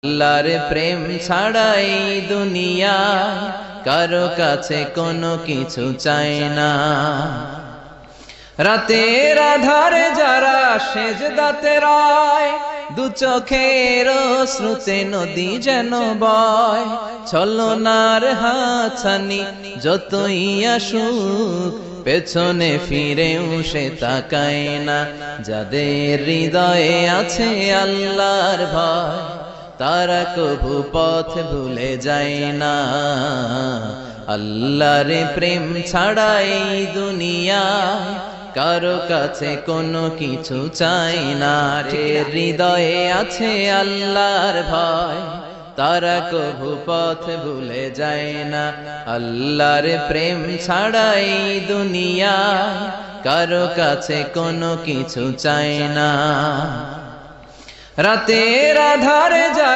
আল্লাহর প্রেম ছাড়াই দুনিয়ায় কারো কাছে কোনো কিছু চায় না। রাতের আধারে যারা সেজদাতে রয়, দু চোখের শ্রুতে নদী যেন বয়। ছলনার হাতছানি যতই আসুক, পেছনে ফিরেও সে তাকায় না। যাদের হৃদয়ে আছে আল্লাহর ভয়, তারা কভু পথ ভুলে যায় না। আল্লাহর প্রেম ছাড়াই দুনিয়ায় কারো কাছে কোনো কিছু চাই না। হৃদয়ে আছে আল্লাহর ভয়, তারা কভু পথ ভুলে যায় না। আল্লাহর প্রেম ছাড়াই দুনিয়ায় কারো কাছে কোনো কিছু চাই না। রাতের আধারে